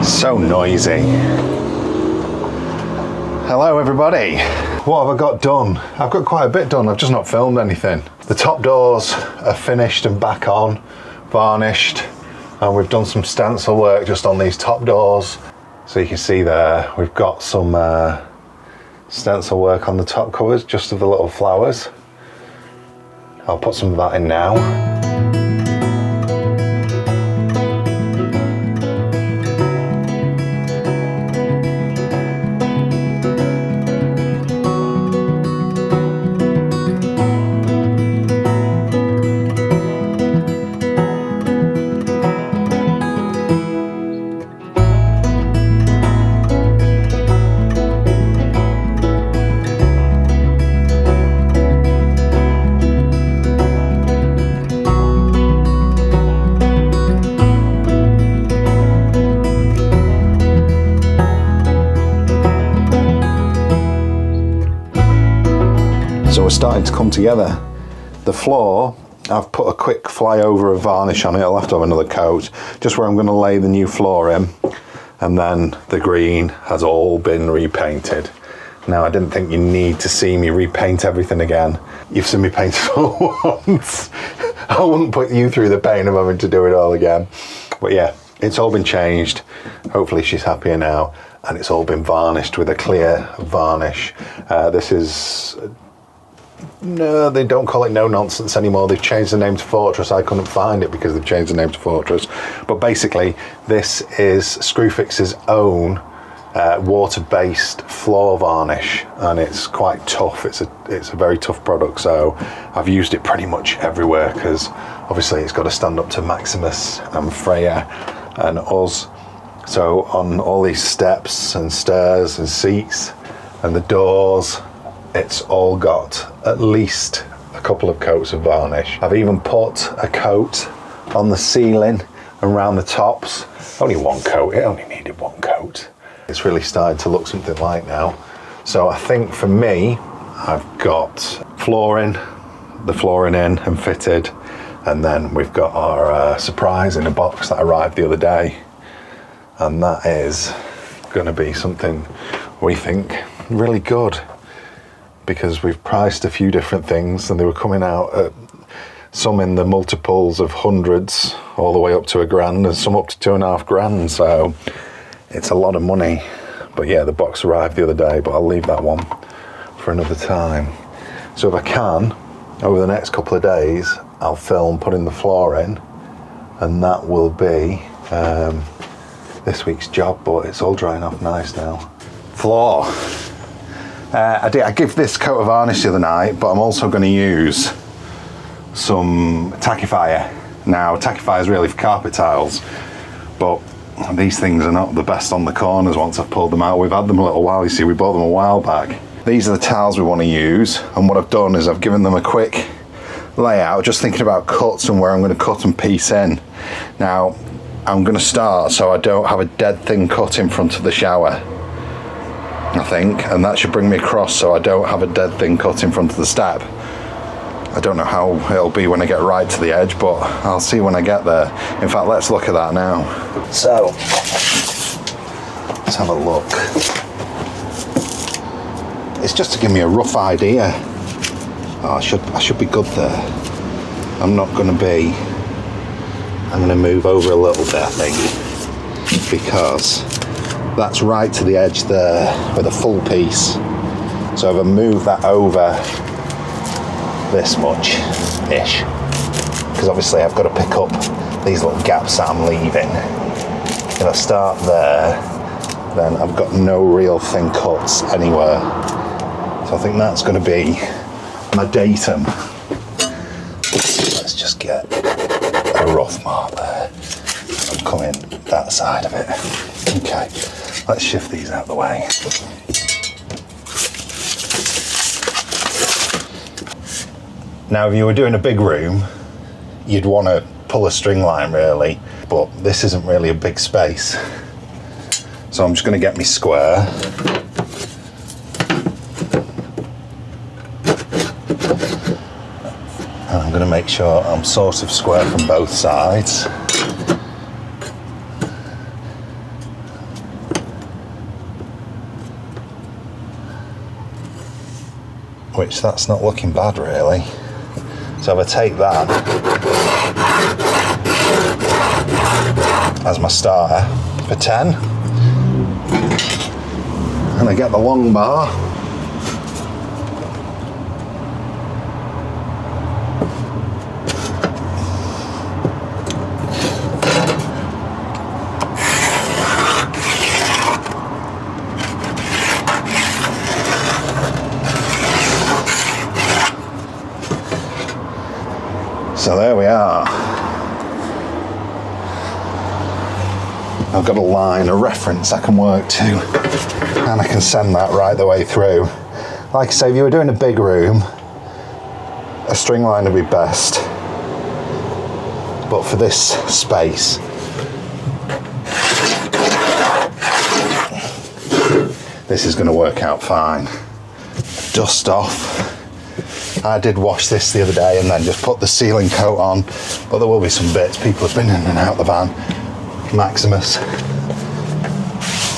So noisy. Hello everybody. What have I got done? I've got quite a bit done, I've just not filmed anything. The top doors are finished and back on, varnished, and we've done some stencil work just on these top doors. So you can see there, we've got some stencil work on the top covers, just of the little flowers. I'll put some of that in now. So we're starting to come together. The floor, I've put a quick flyover of varnish on it. I'll have to have another coat, just where I'm going to lay the new floor in. And then the green has all been repainted. Now, I didn't think you need to see me repaint everything again. You've seen me paint it all once. I wouldn't put you through the pain of having to do it all again. But yeah, it's all been changed. Hopefully she's happier now. And it's all been varnished with a clear varnish. This is... No, they don't call it No Nonsense anymore. They've changed the name to Fortress. I couldn't find it because they've changed the name to Fortress. But basically, this is Screwfix's own water-based floor varnish, and it's quite tough. It's a very tough product. So I've used it pretty much everywhere because obviously it's got to stand up to Maximus and Freya and us. So on all these steps and stairs and seats and the doors, it's all got at least a couple of coats of varnish. I've even put a coat on the ceiling and around the tops. Only one coat, it only needed one coat. It's really started to look something like now. So I think for me, I've got the flooring in and fitted, and then we've got our surprise in a box that arrived the other day. And that is gonna be something we think really good, because we've priced a few different things and they were coming out at some in the multiples of hundreds all the way up to £1,000 and some up to £2,500. So it's a lot of money. But yeah, the box arrived the other day, but I'll leave that one for another time. So if I can, over the next couple of days, I'll film putting the floor in, and that will be this week's job, but it's all drying off nice now. Floor. I give this coat of varnish the other night, but I'm also going to use some tackifier. Now, tackifier is really for carpet tiles, but these things are not the best on the corners once I've pulled them out. We've had them a little while, you see, we bought them a while back. These are the tiles we want to use, and what I've done is I've given them a quick layout, just thinking about cuts and where I'm going to cut and piece in. Now, I'm going to start so I don't have a dead thin cut in front of the shower, I think, and that should bring me across so I don't have a dead thin cut in front of the step. I don't know how it'll be when I get right to the edge, but I'll see when I get there. In fact, let's look at that now. So, let's have a look. It's just to give me a rough idea. Oh, I should be good there. I'm going to move over a little bit, I think, because that's right to the edge there with a full piece. So if I move that over this much-ish, because obviously I've got to pick up these little gaps that I'm leaving. If I start there, then I've got no real thin cuts anywhere. So I think that's going to be my datum. Let's just get a rough mark there. I'm coming that side of it. Okay. Let's shift these out of the way. Now, if you were doing a big room, you'd want to pull a string line really, but this isn't really a big space. So I'm just going to get me square. And I'm going to make sure I'm sort of square from both sides. which that's not looking bad really. So if I take that as my starter for 10, and I get the long bar, so there we are. I've got a line, a reference I can work to, and I can send that right the way through. Like I say, if you were doing a big room, a string line would be best. But for this space, this is going to work out fine. Dust off. I did wash this the other day and then just put the sealing coat on, but there will be some bits. People have been in and out the van. Maximus.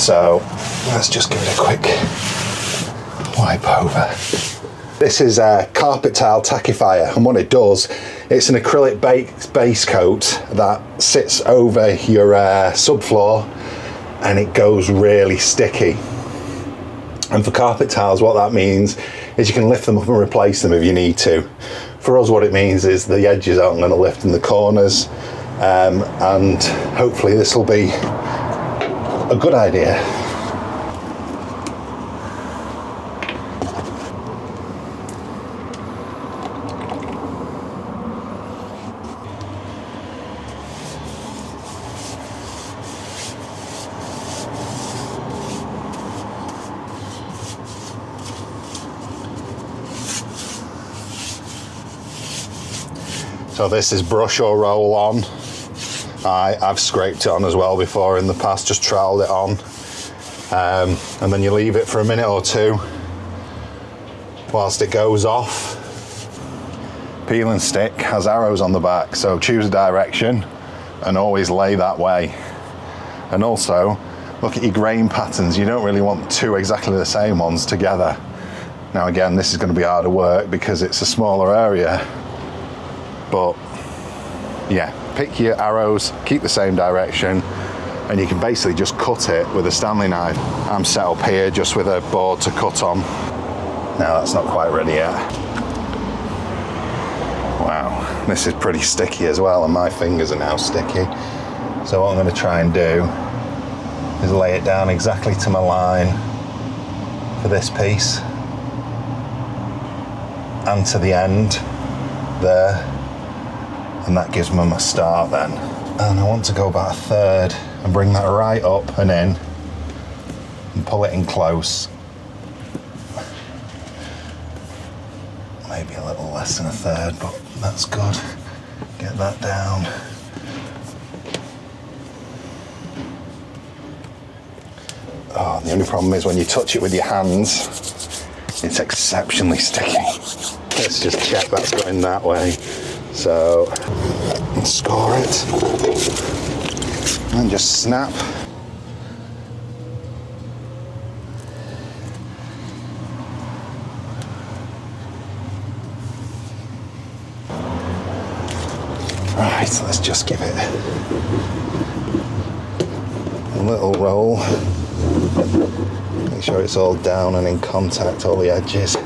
So let's just give it a quick wipe over. This is a carpet tile tackifier, and what it does, it's an acrylic base coat that sits over your subfloor, and it goes really sticky. And for carpet tiles, what that means is you can lift them up and replace them if you need to. For us, what it means is the edges aren't going to lift in the corners, and hopefully this will be a good idea. So this is brush or roll on. I've scraped it on as well before in the past, just troweled it on. And then you leave it for a minute or two whilst it goes off. Peel and stick has arrows on the back, so choose a direction and always lay that way. And also, look at your grain patterns. You don't really want two exactly the same ones together. Now again, this is going to be harder work because it's a smaller area. But yeah, pick your arrows, keep the same direction, and you can basically just cut it with a Stanley knife. I'm set up here just with a board to cut on. Now that's not quite ready yet. Wow, this is pretty sticky as well, and my fingers are now sticky. So what I'm going to try and do is lay it down exactly to my line for this piece and to the end there. And that gives me my start then. And I want to go about a third and bring that right up and in and pull it in close. Maybe a little less than a third, but that's good. Get that down. Oh, the only problem is when you touch it with your hands, it's exceptionally sticky. Let's just check that's going that way. So, score it, and just snap. Right, so let's just give it a little roll. Make sure it's all down and in contact, all the edges.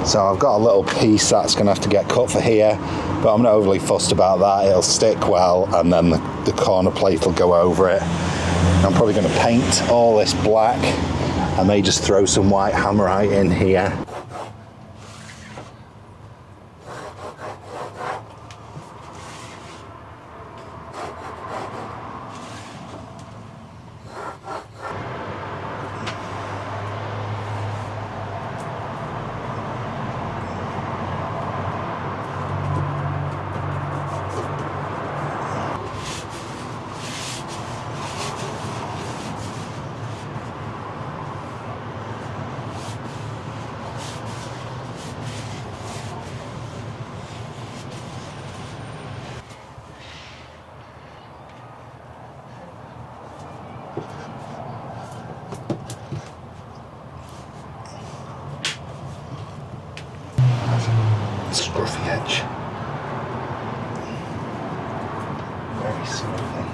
So I've got a little piece that's going to have to get cut for here, but I'm not overly fussed about that. It'll stick well, and then the corner plate will go over it. I'm probably going to paint all this black. I may just throw some white hammerite in here. nice coffee.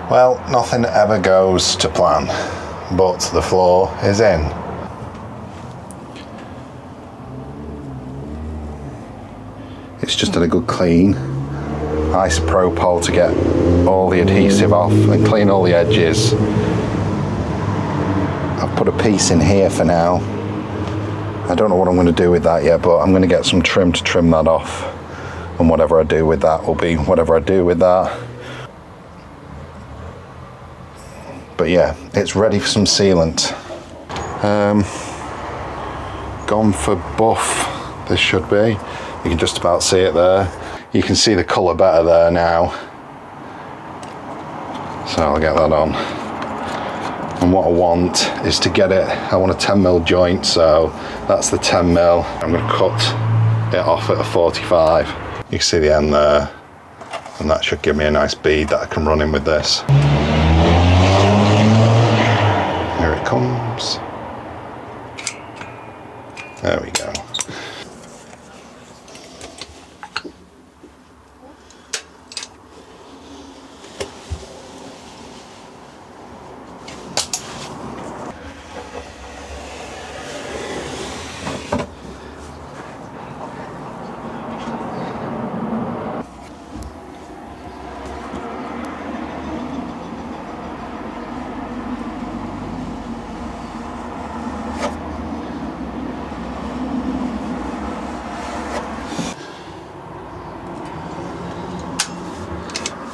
Well, nothing ever goes to plan, but the floor is in. It's just had a good clean. Isopropyl to get all the adhesive off and clean all the edges. I've put a piece in here for now. I don't know what I'm going to do with that yet, but I'm going to get some trim to trim that off. And whatever I do with that will be whatever I do with that. But yeah, it's ready for some sealant. Gone for buff, this should be. You can just about see it there. You can see the colour better there now. So I'll get that on. And what I want is to get it, I want a 10mm joint, so that's the 10mm. I'm going to cut it off at a 45. You can see the end there. And that should give me a nice bead that I can run in with this. Here it comes. There we go.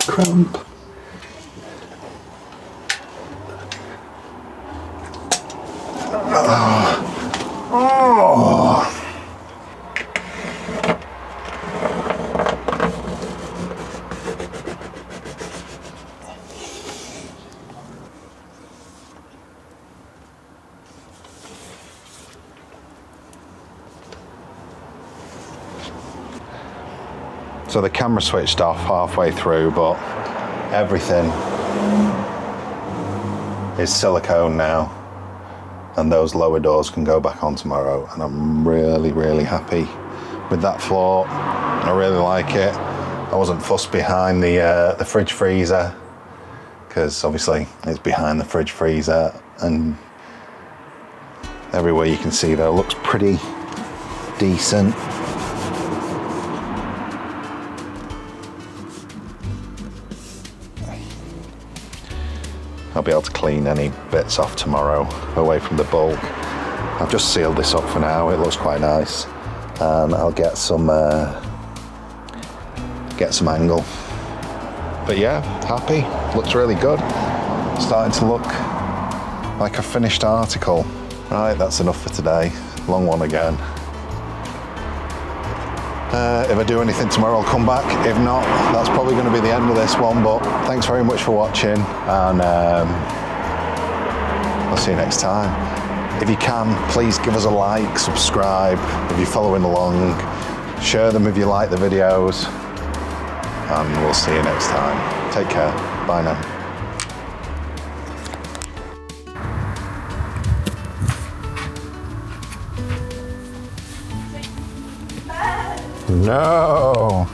Crump. Oh. So the camera switched off halfway through, but everything is silicone now, and those lower doors can go back on tomorrow, and I'm really happy with that floor. I really like it. I wasn't fussed behind the fridge freezer, because obviously it's behind the fridge freezer, and everywhere you can see that it looks pretty decent. I'll be able to clean any bits off tomorrow away from the bulk. I've just sealed this up for now. It looks quite nice, and I'll get some angle. But yeah, happy. Looks really good. Starting to look like a finished article. Right, that's enough for today. Long one again. If I do anything tomorrow, I'll come back. If not, that's probably going to be the end of this one, but thanks very much for watching, and I'll see you next time. If you can, please give us a like, subscribe if you're following along, share them if you like the videos, and we'll see you next time. Take care. Bye now. No.